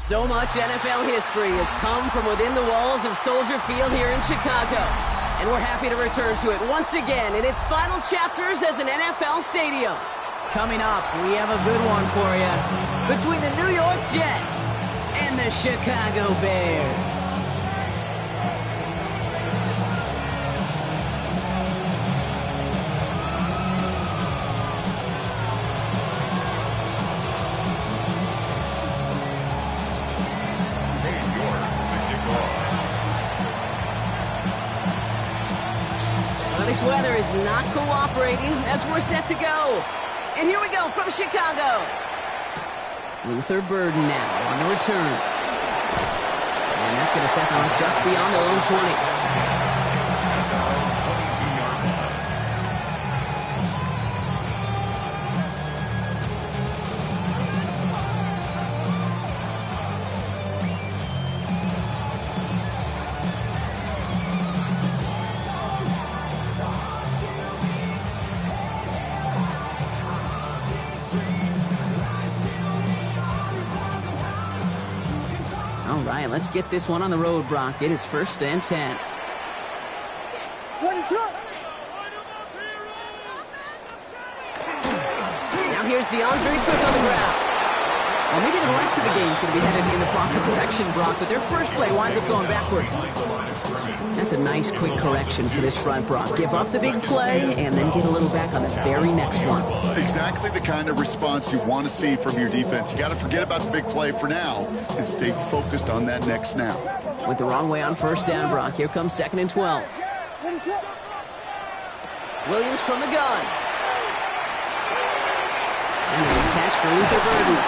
So much NFL history has come from within the walls of Soldier Field here in Chicago. And we're happy to return to it once again in its final chapters as an NFL stadium. Coming up, we have a good one for you between the New York Jets and the Chicago Bears. This weather is not cooperating as we're set to go. And here we go from Chicago. Luther Burden now on the return. And that's going to set them up just beyond their own 20. All right, let's get this one on the road, Brock. It is 1st and 10. Now here's DeAndre Swift on the ground. Well, maybe the rest of the game is going to be headed in the proper direction, Brock, but their first play winds up going backwards. That's a nice, quick correction for this front, Brock. Give up the big play and then get a little back on the very next one. Exactly the kind of response you want to see from your defense. You got to forget about the big play for now and stay focused on that next snap. Went the wrong way on 1st down, Brock. Here comes 2nd and 12. Williams from the gun. And a catch for Luther Burden.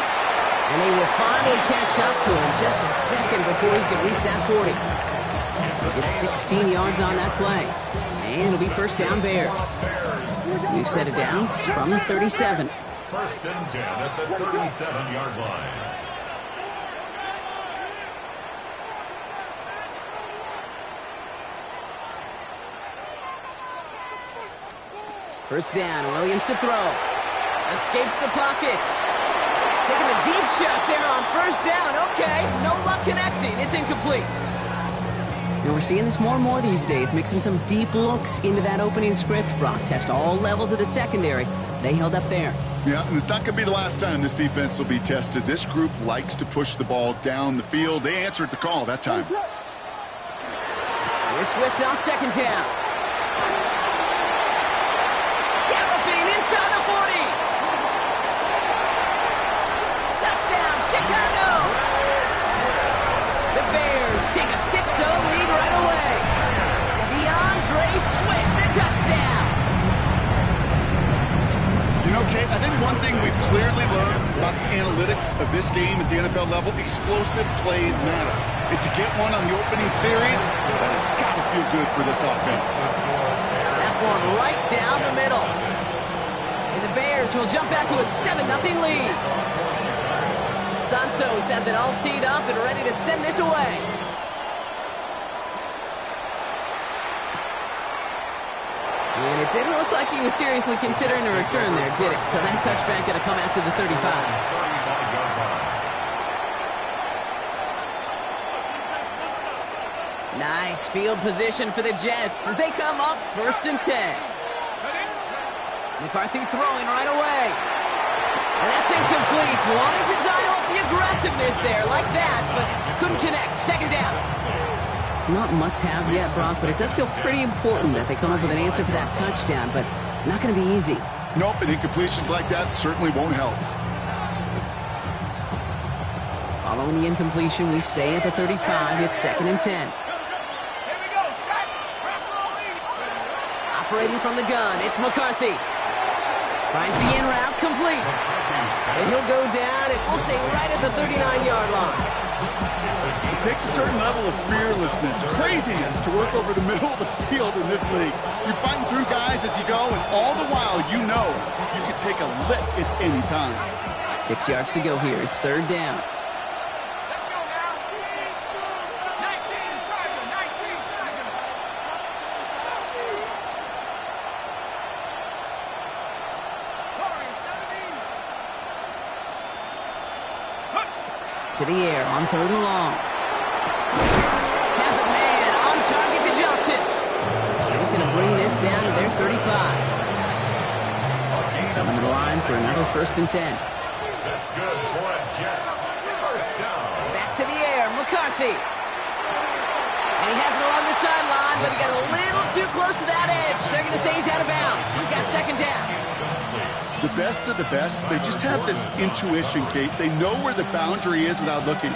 And they will finally catch up to him just a second before he could reach that 40. He gets 16 yards on that play. And it'll be 1st down Bears. We've set it down from the 37. 1st and 10 at the 37-yard line. First down, Williams to throw. Escapes the pocket. Taking a deep shot there on 1st down. Okay, no luck connecting. It's incomplete. And we're seeing this more and more these days, mixing some deep looks into that opening script, Brock. Test all levels of the secondary. They held up there. Yeah, and it's not going to be the last time this defense will be tested. This group likes to push the ball down the field. They answered the call that time. Here's Swift on 2nd down. Galloping inside the 40. Touchdown, Chicago! The Bears take a 6-0 lead right away. DeAndre Swift, the touchdown. You know, Kate, I think one thing we've clearly learned about the analytics of this game at the NFL level, explosive plays matter. And to get one on the opening series, that has got to feel good for this offense. That one right down the middle. And the Bears will jump out to a 7-0 lead. Santos has it all teed up and ready to send this away. And it didn't look like he was seriously considering a return there, did it? So that touchback going to come out to the 35. Nice field position for the Jets as they come up 1st and 10. McCarthy throwing right away. And that's incomplete. Wanted to dial up the aggressiveness there like that, but couldn't connect. 2nd down. Not must-have yet, Brock, but it does feel pretty important that they come up with an answer for that touchdown, but not going to be easy. Nope, and incompletions like that certainly won't help. Following the incompletion, we stay at the 35. It's 2nd and 10. Operating from the gun, it's McCarthy. Finds the in route complete. And he'll go down, and we'll say right at the 39-yard line. It takes a certain level of fearlessness, craziness to work over the middle of the field in this league. You're fighting through guys as you go, and all the while you know you can take a lick at any time. 6 yards to go here. It's 3rd down. To the air on 3rd and long. Has a man on target to Johnson. He's going to bring this down to their 35. Coming to the line for another 1st and 10. That's good for a Jets. First down. Back to the air, McCarthy. And he has it along the sideline, but he got a little too close to that edge. They're going to say he's out of bounds. We've got 2nd down. The best of the best, they just have this intuition, Kate. They know where the boundary is without looking.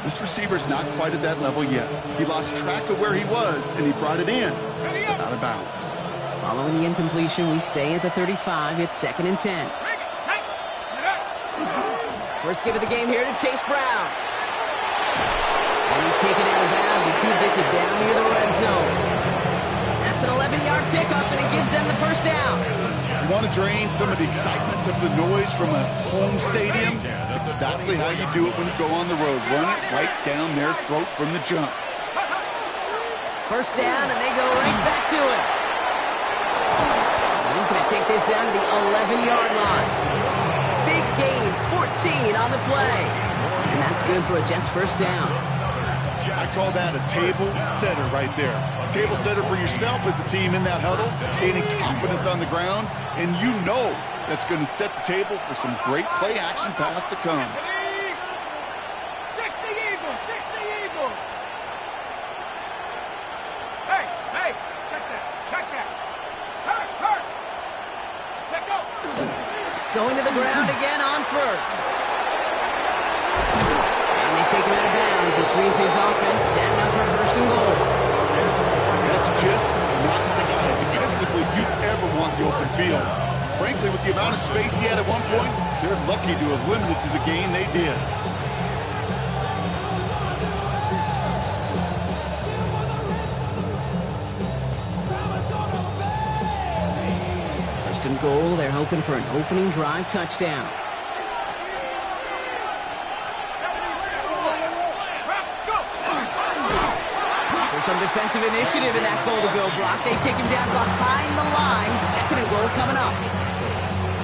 This receiver's not quite at that level yet. He lost track of where he was, and he brought it in, out of bounds. Following the incompletion, we stay at the 35. It's 2nd and 10. First give of the game here to Chase Brown. And he's taken out of bounds as he gets it down near the red zone. That's an 11-yard pickup, and it gives them the 1st down. You want to drain some of the excitement, some of the noise from a home stadium? It's exactly how you do it when you go on the road. Run it right down their throat from the jump. 1st down, and they go right back to it. And he's going to take this down to the 11-yard line. Big gain, 14 on the play. And that's good for a Jets 1st down. I call that a table setter right there. Table setter for yourself as a team in that huddle, gaining confidence on the ground, and you know that's going to set the table for some great play-action pass to come. 60 Eagles, 60 Eagles. Hey, check that. Hurt. Check out. Going to the ground again on 1st. And they take him out of bounds, which means his offense setting up for 1st and goal. That's just not the guy defensively you'd ever want the open field. Frankly, with the amount of space he had at one point, they're lucky to have limited to the game they did. 1st and goal, they're hoping for an opening drive touchdown. Some defensive initiative in that goal-to-go block. They take him down behind the line. 2nd and goal coming up.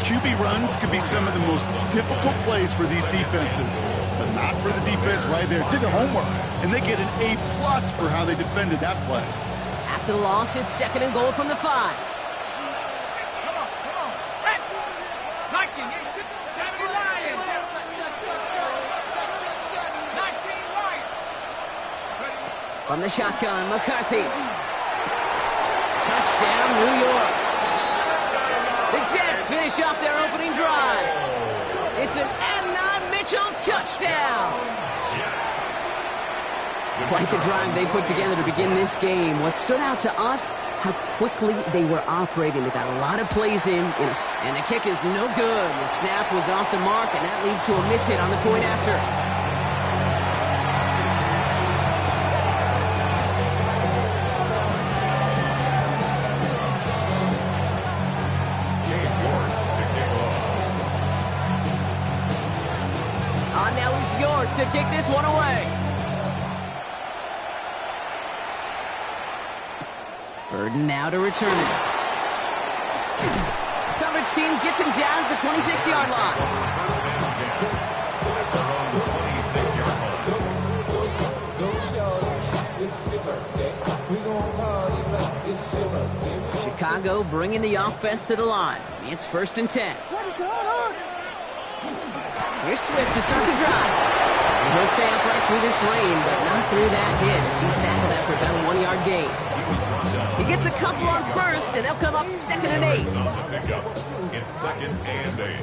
QB runs can be some of the most difficult plays for these defenses, but not for the defense right there. Did their homework, and they get an A+ for how they defended that play. After the loss, it's 2nd and goal from the 5. Come on. Set. Viking, 70 Lions. 19 Lions. From the shotgun, McCarthy. Touchdown, New York. The Jets finish off their opening drive. It's an Adnan Mitchell touchdown. Quite the drive they put together to begin this game. What stood out to us, how quickly they were operating. They got a lot of plays in, and the kick is no good. The snap was off the mark, and that leads to a miss hit on the point after. To kick this one away. 3rd and now to return it. Coverage team gets him down at the 26-yard line. Chicago bringing the offense to the line. It's 1st and 10. Here's Swift to start the drive. He'll stay upright through this rain, but not through that hit. He's tackled after about a 1-yard gain. He gets a couple on 1st, and they'll come up 2nd and 8. It's 2nd and 8.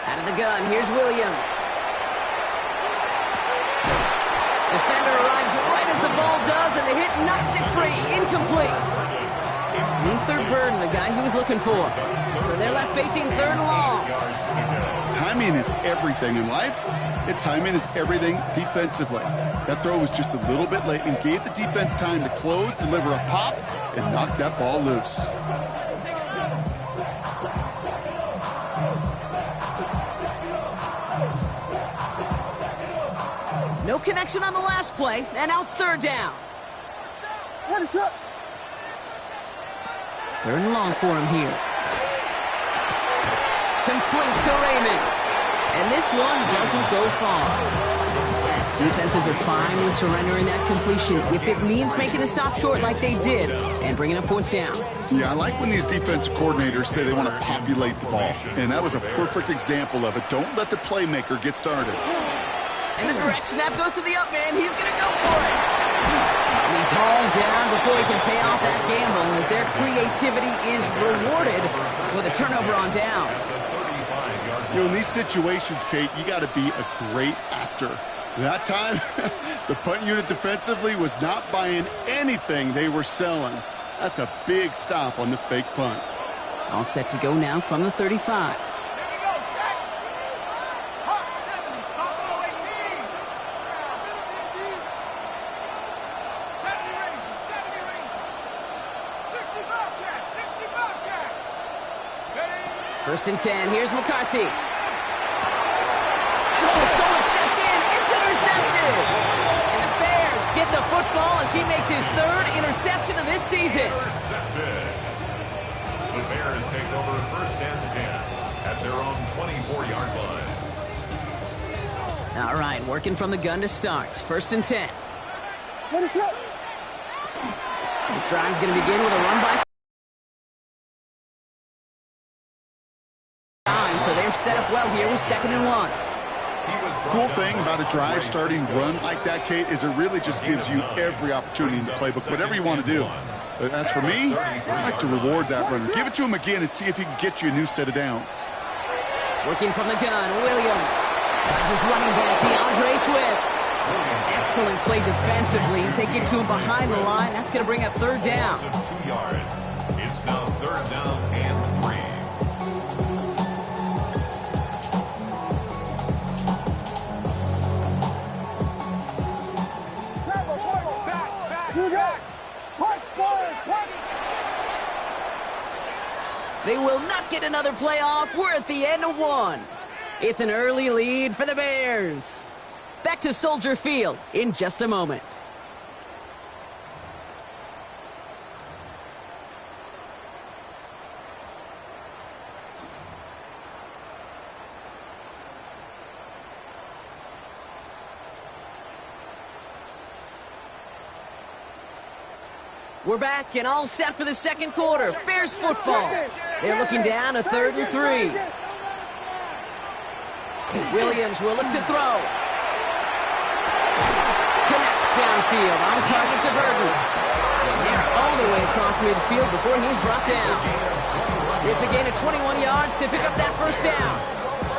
Out of the gun, here's Williams. Defender arrives right as the ball does, and the hit knocks it free. Incomplete. Luther Burden, the guy he was looking for. So they're left facing 3rd and long. Timing is everything in life, and timing is everything defensively. That throw was just a little bit late and gave the defense time to close, deliver a pop, and knock that ball loose. No connection on the last play, and now it's 3rd down. What is up? 3rd and long for him here. Complete to Raymond. And this one doesn't go far. Defenses are fine with surrendering that completion if it means making the stop short like they did and bringing up fourth down. Yeah, I like when these defensive coordinators say they want to populate the ball. And that was a perfect example of it. Don't let the playmaker get started. And the direct snap goes to the up man. He's going to go for it. And he's hauled down before he can pay off that gamble as their creativity is rewarded with a turnover on downs. You know, in these situations, Kate, you got to be a great actor. That time, the punt unit defensively was not buying anything they were selling. That's a big stop on the fake punt. All set to go now from the 35. Here we go, set. Hot 70, Buffalo 18. 70 Rangers, 70 Rangers. 60 Bobcats, 60 Bobcats. Steady. First and 10. Here's McCarthy. Oh, someone stepped in. It's intercepted. And the Bears get the football as he makes his third interception of this season. Intercepted. The Bears take over first and 10 at their own 24-yard line. All right, working from the gun to start. First and 10. This drive's going to begin with a run by so they're set up well here with 2nd and 1. Cool thing about a drive starting run like that, Kate, is it really just gives you every opportunity in the playbook, whatever you want to do. But as for me, I like to reward that runner. Give it to him again and see if he can get you a new set of downs. Working from the gun, Williams. That's his running back, DeAndre Swift. Excellent play defensively as they get to him behind the line. That's going to bring up third down. 2 yards. It's now third down and 3. They will not get another playoff. We're at the end of 1. It's an early lead for the Bears. Back to Soldier Field in just a moment. We're back and all set for the second quarter. Bears football. They're looking down a 3rd and 3. Williams will look to throw. Connects downfield on target to Burton. And they're all the way across midfield before he's brought down. It's a gain of 21 yards to pick up that first down.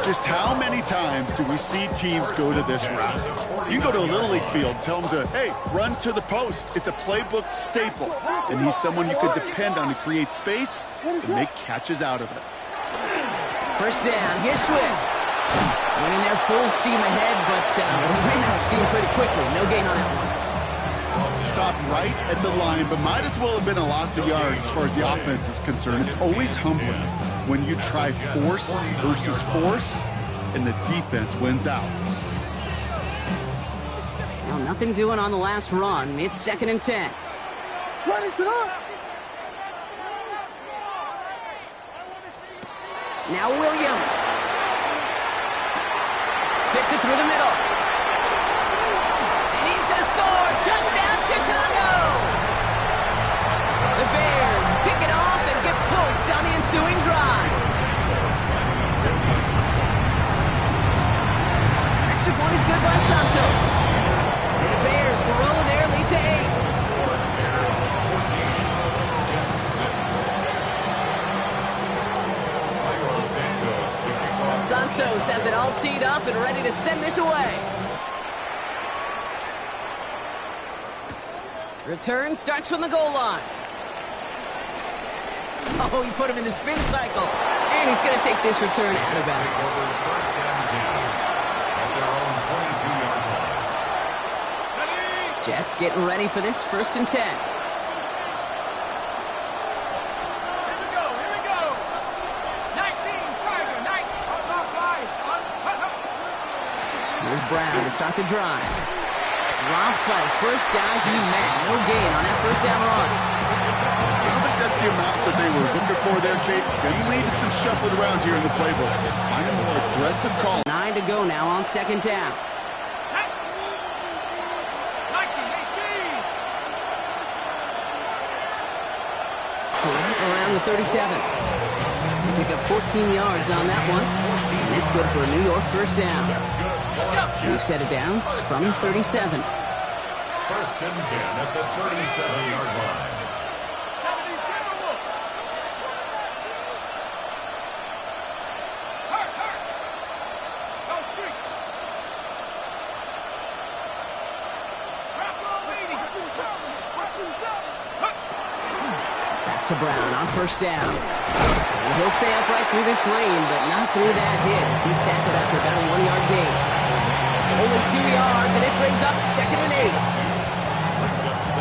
Just how many times do we see teams go to this route? You can go to a Little League field, tell them to, hey, run to the post. It's a playbook staple. And he's someone you could depend on to create space and make catches out of it. First down, here's Swift. Winning their full steam ahead, but ran out of steam pretty quickly. No gain on that one. Stopped right at the line, but might as well have been a loss of yards as far as the offense is concerned. It's always humbling when you try force versus force, and the defense wins out. Well, nothing doing on the last run. It's 2nd and 10. Now Williams. Fits it through the middle. And he's going to score. Touchdown, Chicago! The Bears pick it off and get points on the ensuing drive. Extra point is good by Santos. And the Bears grow their lead to 8. Santos has it all teed up and ready to send this away. Return starts from the goal line. Oh, he put him in the spin cycle. And he's going to take this return out of bounds. First and 10 at their own 22-yard line. Jets getting ready for this 1st and 10. Here's Brown to start the drive. Dropped by the first guy he met. No gain on that first down run. I don't think that's the amount that they were looking for there, Kate. Going to lead to some shuffling around here in the playbook. Find a more aggressive call. 9 to go now on second down. Around the 37. Pick up 14 yards on that one. And it's good for a New York first down. New set of downs from 37. First and 10 at the 37-yard line. To Brown on first down. And he'll stay upright through this rain, but not through that hit as he's tackled after about a 1-yard gain. Only 2 yards, and it brings up 2nd and 8.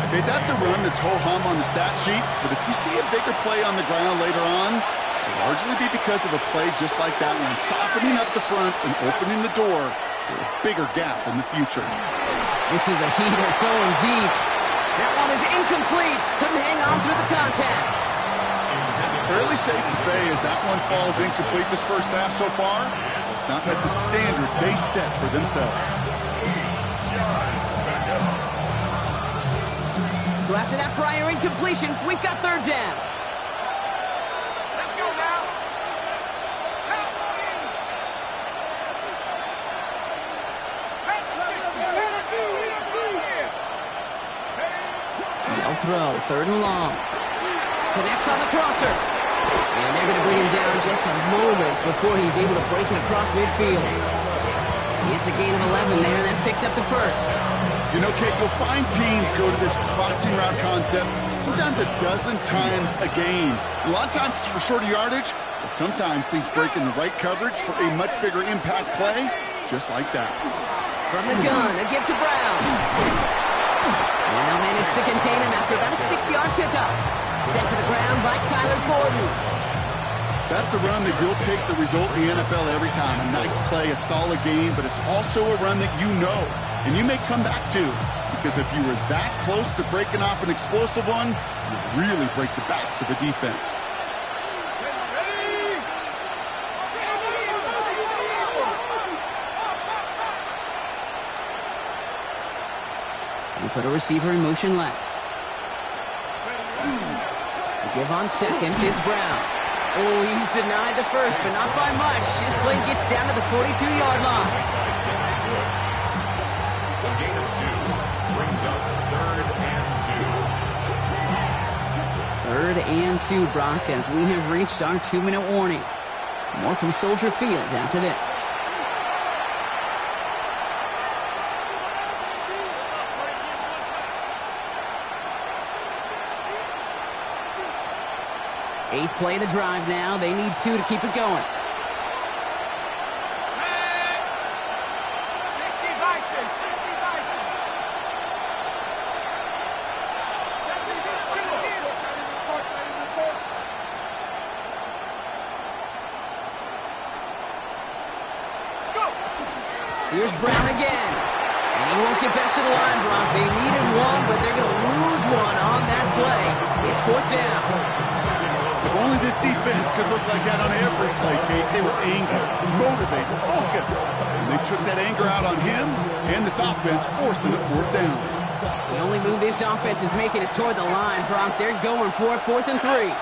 Okay, that's a run that's ho-hum on the stat sheet, but if you see a bigger play on the ground later on, it'll largely be because of a play just like that one, softening up the front and opening the door for a bigger gap in the future. This is a heater going deep. That one is incomplete. Couldn't hang on through the contact. Fairly safe to say as that one falls incomplete this first half so far, it's not met the standard they set for themselves. So after that prior incompletion, we've got third down. Let's go now. No throw, 3rd and long. Connects on the crosser. And they're going to bring him down just a moment before he's able to break it across midfield. It's a gain of 11 there, and that picks up the first. You know, Kate, you'll find teams go to this crossing route concept sometimes a dozen times a game. A lot of times it's for shorter yardage, but sometimes things break in the right coverage for a much bigger impact play, just like that. From the gun, a give to Brown. And they'll manage to contain him after about a 6-yard pickup. Sent to the ground by Kyler Gordon. That's a run that you'll take the result in the NFL every time. A nice play, a solid game, but it's also a run that you know, and you may come back to. Because if you were that close to breaking off an explosive one, you'd really break the backs of the defense. We put a receiver in motion left. Give on second, it's Brown. Oh, he's denied the first, but not by much. His play gets down to the 42-yard line. The gain of 2 brings up 3rd and 2. 3rd and 2, Brock, as we have reached our 2-minute warning. More from Soldier Field after this. Eighth play of the drive now. They need 2 to keep it going. 60 Bison, 60 Bison. Let's go. Here's Brown again. And he won't get back to the line, Brock. They needed 1, but they're going to lose 1 on that play. It's 4th down. If only this defense could look like that on every play, Kate. They were angry, motivated, focused. And they took that anger out on him and this offense, forcing a 4th down. The only move this offense is making is toward the line, Brock. They're going for it, 4th and 3.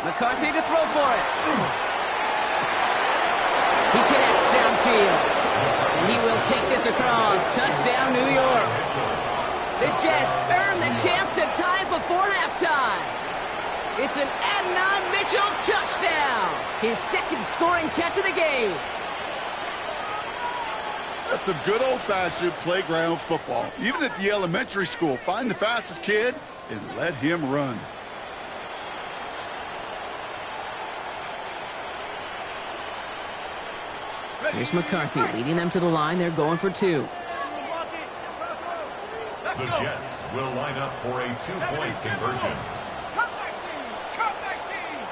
McCarthy to throw for it. He connects downfield. And he will take this across. Touchdown, New York. The Jets earn the chance to tie it before halftime. It's an Adnan Mitchell touchdown. His 2nd scoring catch of the game. That's some good old-fashioned playground football. Even at the elementary school, find the fastest kid and let him run. Here's McCarthy leading them to the line. They're going for 2. The Jets will line up for a 2-point conversion. Cut 19! Cut 19!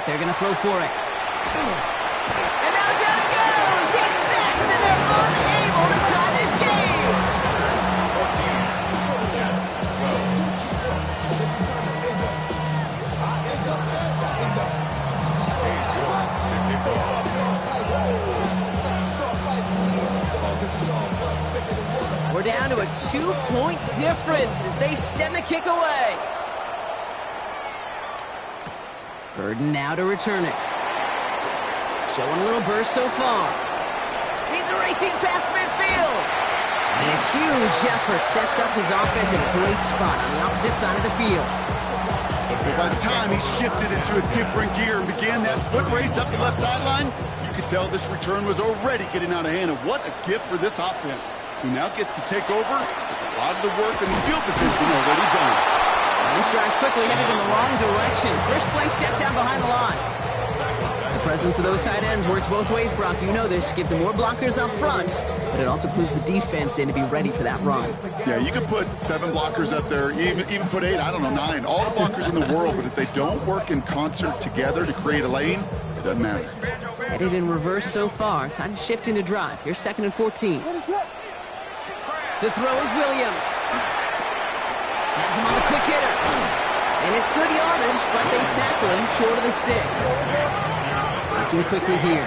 They're going to throw for it. And now down he goes! He's sacked, and they're unable to tie this game! 14. Jets go. Hayes Ward to kick off. We're down to a 2-point difference as they send the kick away. Burden now to return it. Showing a little burst so far. He's racing past midfield. And a huge effort sets up his offense in a great spot on the opposite side of the field. By the time he shifted into a different gear and began that foot race up the left sideline, you could tell this return was already getting out of hand. And what a gift for this offense, who now gets to take over with a lot of the work in the field position already done. This drive's quickly headed in the wrong direction. First play set down behind the line. The presence of those tight ends works both ways, Brock. You know this. Gives them more blockers up front, but it also clues the defense in to be ready for that run. Yeah, you can put 7 blockers up there, even put 8, I don't know, 9. All the blockers in the world, but if they don't work in concert together to create a lane, it doesn't matter. Headed in reverse so far. Time to shift into drive. Here's 2nd and 14. To throw is Williams. Has him on the quick hitter. And it's good yardage, but they tackle him short of the sticks. Looking quickly here.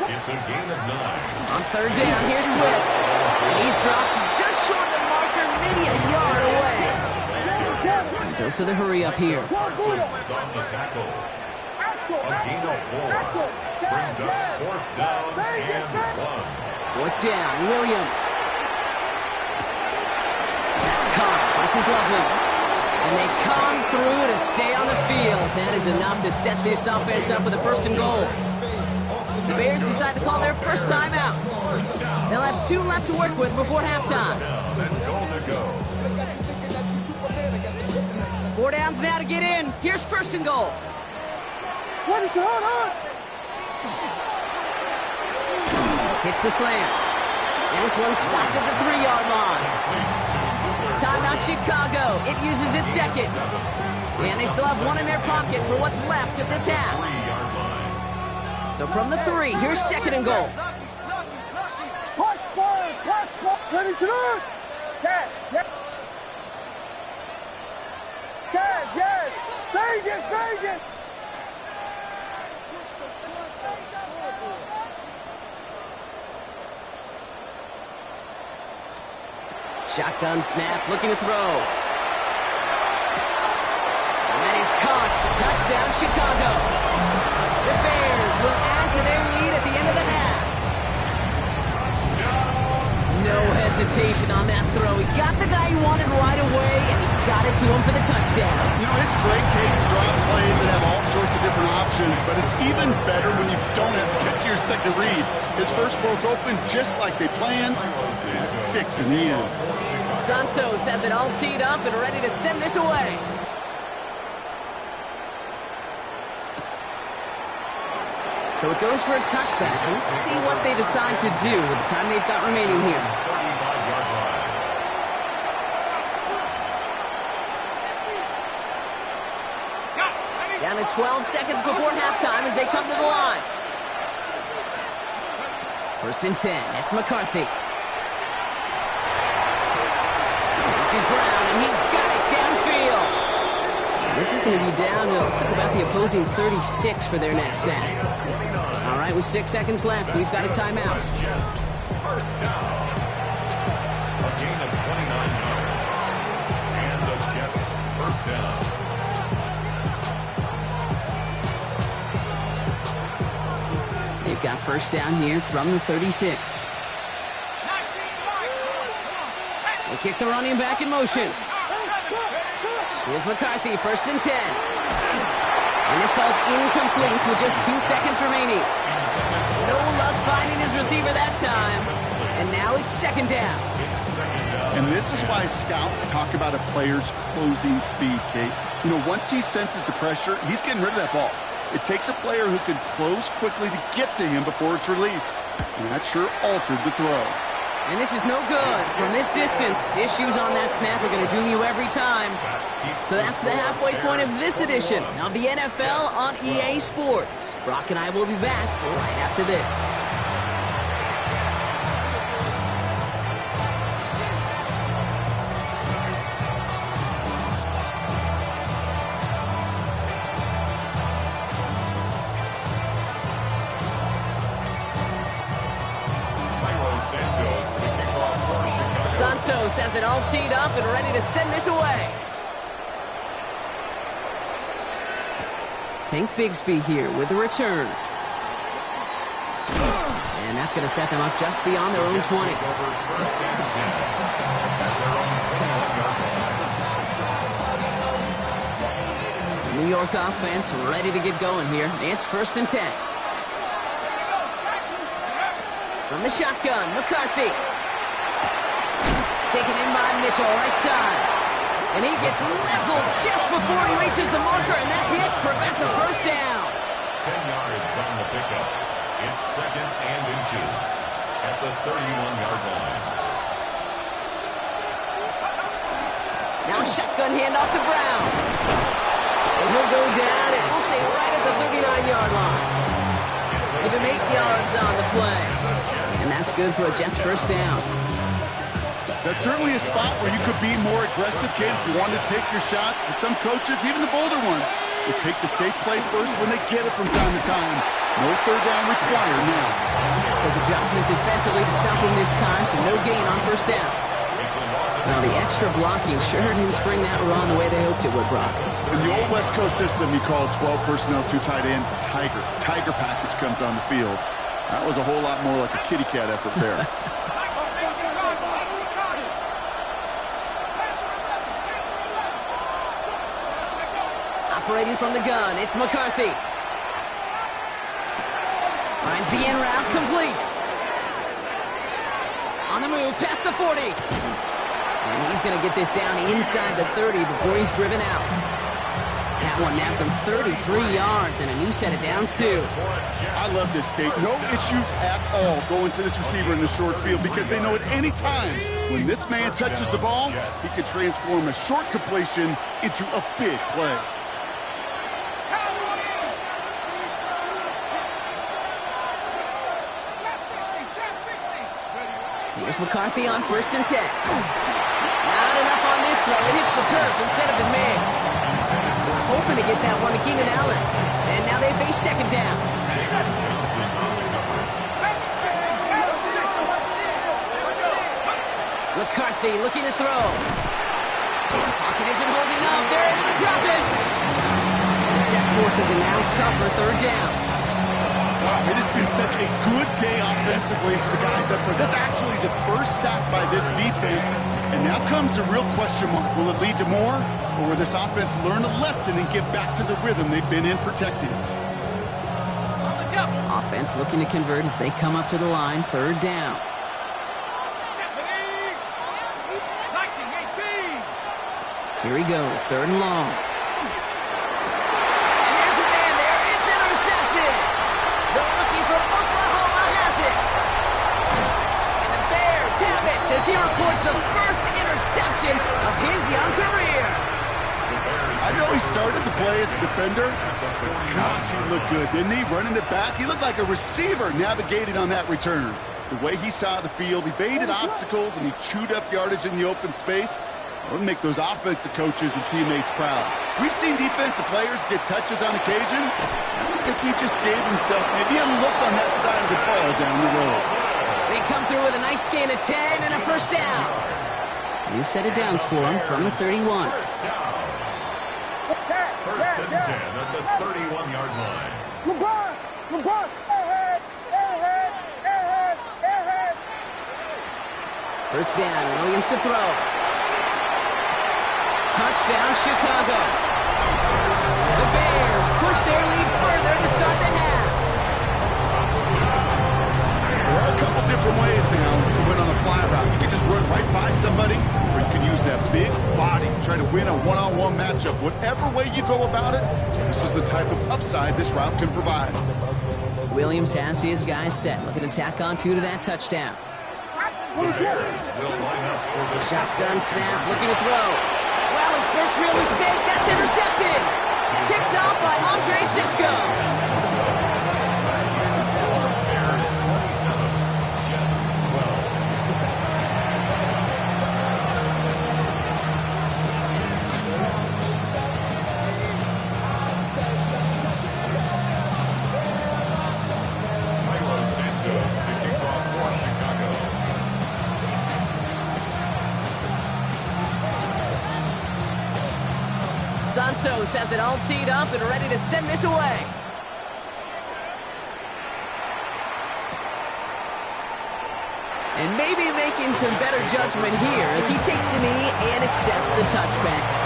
It's a gain of 9. On 3rd down, here's Swift. And he's dropped just short of the marker, maybe a yard away. And dose of the hurry up here. Parsons on the tackle. A gain of 4. Brings up 4th down and 1. 4th down, Williams. That's Cox. This is Loveland. And they come through to stay on the field. That is enough to set this offense up with a 1st and goal. The Bears decide to call their first timeout. They'll have 2 left to work with before halftime. 4 downs now to get in. Here's 1st and goal. Hits the slant. And this one's stopped at the 3-yard line. Timeout Chicago. It uses its 2nd. And they still have 1 in their pocket for what's left of this half. So from the 3, here's 2nd and goal. Ready to run! Yes, yes! Yes, yes! Vegas, Vegas! Shotgun snap, looking to throw. And that is caught. Touchdown, Chicago. The Bears will add to their lead at the end of the half. No hesitation on that throw. He got the guy he wanted right away, and he got it to him for the touchdown. You know, it's great, Kate, to draw plays and have all sorts of different options, but it's even better when you don't have to get to your second read. His first broke open just like they planned. That's 6 in the end. Santos has it all teed up and ready to send this away. So it goes for a touchback. Let's see what they decide to do with the time they've got remaining here. Down to 12 seconds before halftime as they come to the line. 1st and 10. It's McCarthy. This is Brown, and he's got it downfield. This is going to be down to looks like about the opposing 36 for their next snap. All right, with 6 seconds left, we've got a timeout. First down. A gain of 29 yards. And the Jets first down. They've got first down here from the 36. They kick the running back in motion. Here's McCarthy, 1st and 10. And this falls incomplete with just 2 seconds remaining. No luck finding his receiver that time. And now it's 2nd down. And this is why scouts talk about a player's closing speed, Kate. You know, once he senses the pressure, he's getting rid of that ball. It takes a player who can close quickly to get to him before it's released. And that sure altered the throw. And this is no good. From this distance, issues on that snap are going to doom you every time. So that's the halfway point of this edition of the NFL on EA Sports. Brock and I will be back right after this. Santos has it all teed up and ready to send this away. Tank Bigsby here with the return. And that's going to set them up just beyond their own 20. The New York offense ready to get going here. It's 1st and 10. From the shotgun, McCarthy. Taken in by Mitchell, right side. And he gets leveled just before he reaches the marker, and that hit prevents a first down. 10 yards on the pickup. It's 2nd and inches at the 31-yard line. Now shotgun handoff to Brown. And he'll go down, and we'll say right at the 39-yard line. Give him 8 yards on the play. And that's good for a Jets first down. That's certainly a spot where you could be more aggressive, kid, if you want to take your shots. And some coaches, even the bolder ones, will take the safe play first when they get it from time to time. No 3rd down required now. Quick adjustment defensively to stop him this time, so no gain on first down. Now the extra blocking sure didn't spring that run the way they hoped it would, Brock. In the old West Coast system, you call 12 personnel, 2 tight ends, Tiger. Tiger package comes on the field. That was a whole lot more like a kitty cat effort there. Operating from the gun, it's McCarthy. Finds the in route, complete. On the move, past the 40. And he's going to get this down inside the 30 before he's driven out. That one naps him 33 yards and a new set of downs, too. I love this, Kate. No issues at all going to this receiver in the short field because they know at any time when this man touches the ball, he can transform a short completion into a big play. Here's McCarthy on 1st and 10. Not enough on this throw. It hits the turf instead of his man. Was hoping to get that one to Keenan Allen. And now they face 2nd down. McCarthy looking to throw. Pocket isn't holding up. They're able to drop it. The set forces a now tougher 3rd down. It has been such a good day offensively for the guys up there. That's actually the first sack by this defense. And now comes the real question mark. Will it lead to more? Or will this offense learn a lesson and get back to the rhythm they've been in protecting? Offense looking to convert as they come up to the line. 3rd down. Here he goes. 3rd and long. And there's a man there. It's intercepted. The rookie from Oklahoma has it. And the Bears have it as he records the first interception of his young career. I know he started to play as a defender. Gosh, he looked good, didn't he? Running it back. He looked like a receiver navigating on that return. The way he saw the field, he evaded obstacles, and he chewed up yardage in the open space. It would make those offensive coaches and teammates proud. We've seen defensive players get touches on occasion. I think he just gave himself maybe a look on that side of the ball down the road. They come through with a nice gain of 10 and a first down. New set of downs for him from the 31. First and 10 at the 31-yard line. LeBron, ahead. First down, Williams to throw. Touchdown, Chicago. The Bears push their lead further to start the half. There are a couple different ways now to win on the fly route. You can just run right by somebody, or you can use that big body to try to win a one-on-one matchup. Whatever way you go about it, this is the type of upside this route can provide. Williams has his guys set, looking to tack on 2 to that touchdown. Bears will line up for the Shotgun snap, looking to throw. Well, his first real mistake, that's intercepted. Picked off by Andre Sisco. Bears 27, Jets 12. Santos to kick off for Chicago. Santos has it all teed up and ready to send this away. And maybe making some better judgment here as he takes a knee and accepts the touchback.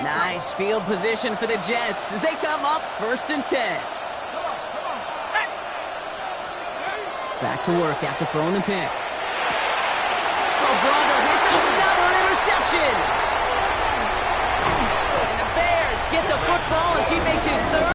Nice field position for the Jets as they come up 1st and 10. Back to work after throwing the pick. Brando hits another interception. And the Bears get the football as he makes his third.